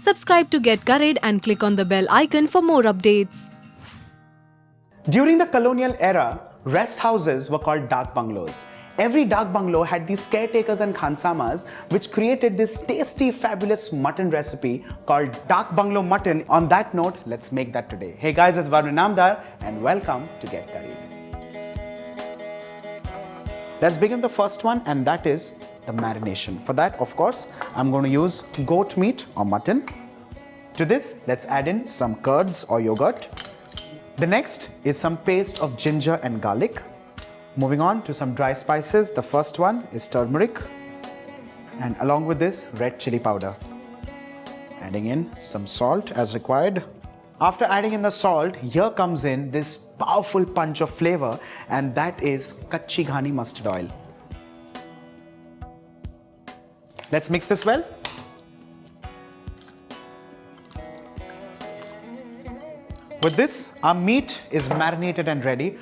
Subscribe to Get Curried and click on the bell icon for more updates. During the colonial era, rest houses were called dak bungalows. Every dak bungalow had these caretakers and khansamas which created this tasty, fabulous mutton recipe called Dak Bangla Mutton. On that note, let's make that today. Hey guys, it's Varun Inamdar and welcome to Get Curried. Let's begin the first one, and that is the marination. For that, of course, I'm going to use goat meat or mutton. To this, let's add in some curds or yogurt. The next is some paste of ginger and garlic. Moving on to some dry spices. The first one is turmeric, and along with this, red chilli powder. Adding in some salt as required. After adding in the salt, here comes in this powerful punch of flavor, and that is Kachchi Ghani mustard oil. Let's mix this well. With this, our meat is marinated and ready.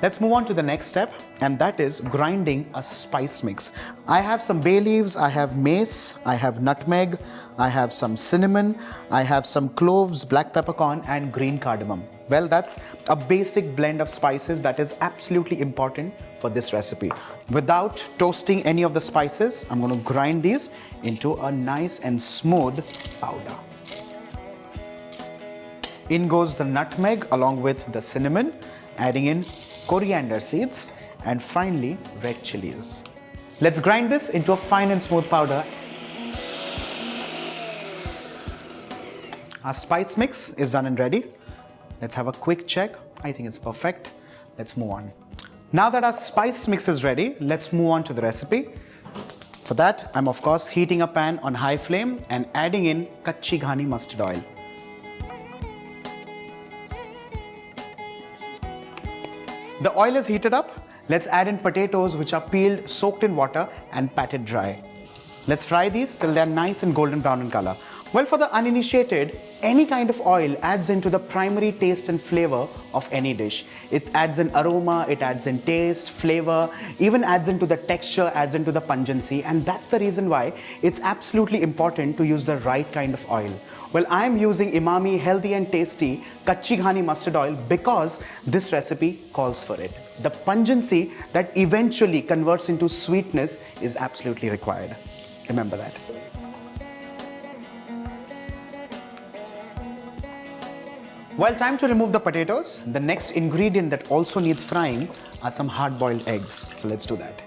Let's move on to the next step, and that is grinding a spice mix. I have some bay leaves, I have mace, I have nutmeg, I have some cinnamon, I have some cloves, black peppercorn, and green cardamom. Well, that's a basic blend of spices that is absolutely important for this recipe. Without toasting any of the spices, I'm going to grind these into a nice and smooth powder. In goes the nutmeg along with the cinnamon, adding in coriander seeds, and finally red chillies. Let's grind this into a fine and smooth powder. Our spice mix is done and ready. Let's have a quick check. I think it's perfect. Let's move on. Now that our spice mix is ready, let's move on to the recipe. For that, I'm of course heating a pan on high flame and adding in Kachchi Ghani mustard oil. The oil is heated up. Let's add in potatoes which are peeled, soaked in water and patted dry. Let's fry these till they're nice and golden brown in color. Well, for the uninitiated, any kind of oil adds into the primary taste and flavor of any dish. It adds in aroma, it adds in taste, flavor, even adds into the texture, adds into the pungency, and that's the reason why it's absolutely important to use the right kind of oil. Well, I'm using Emami healthy and tasty Kachchi Ghani mustard oil because this recipe calls for it. The pungency that eventually converts into sweetness is absolutely required. Remember that. Well, time to remove the potatoes. The next ingredient that also needs frying are some hard-boiled eggs. So let's do that.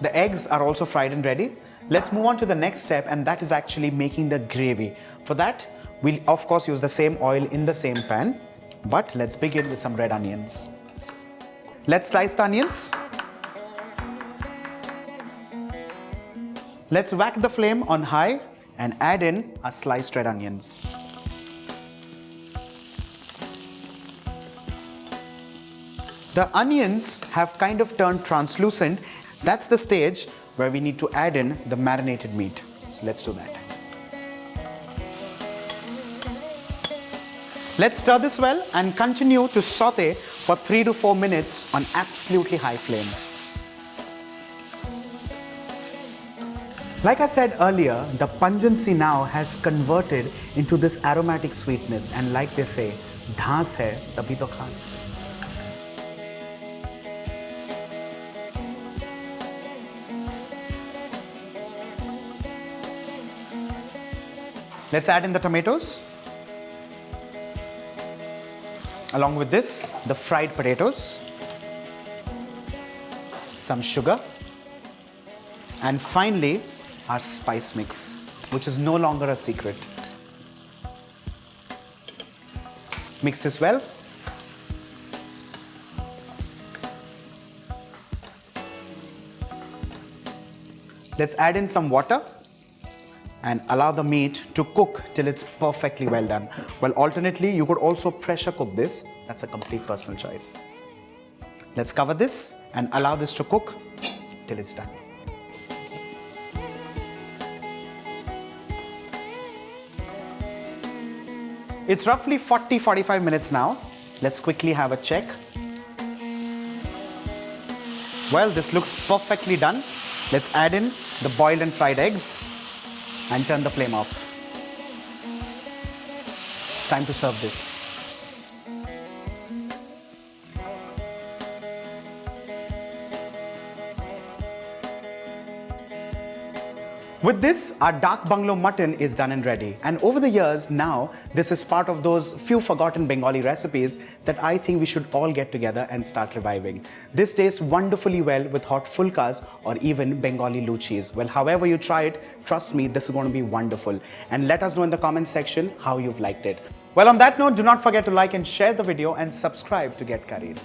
The eggs are also fried and ready. Let's move on to the next step, and that is actually making the gravy. For that, we'll of course use the same oil in the same pan, but let's begin with some red onions. Let's slice the onions. Let's whack the flame on high and add in our sliced red onions. The onions have kind of turned translucent. That's the stage where we need to add in the marinated meat. So let's do that. Let's stir this well and continue to saute for 3 to 4 minutes on absolutely high flame. Like I said earlier, the pungency now has converted into this aromatic sweetness, and like they say, dhaas hai tabhi to khaas hai. Let's add in the tomatoes. Along with this, the fried potatoes, some sugar, and finally, our spice mix, which is no longer a secret. Mix this well. Let's add in some water and allow the meat to cook till it's perfectly well done. Well, alternately, you could also pressure cook this. That's a complete personal choice. Let's cover this and allow this to cook till it's done. It's roughly 40-45 minutes now. Let's quickly have a check. Well, this looks perfectly done. Let's add in the boiled and fried eggs and turn the flame off. Time to serve this. With this, our Dak Bungalow Mutton is done and ready. And over the years, now, this is part of those few forgotten Bengali recipes that I think we should all get together and start reviving. This tastes wonderfully well with hot fulkas or even Bengali luchis. Well, however you try it, trust me, this is going to be wonderful. And let us know in the comment section how you've liked it. Well, on that note, do not forget to like and share the video and subscribe to Get Curried.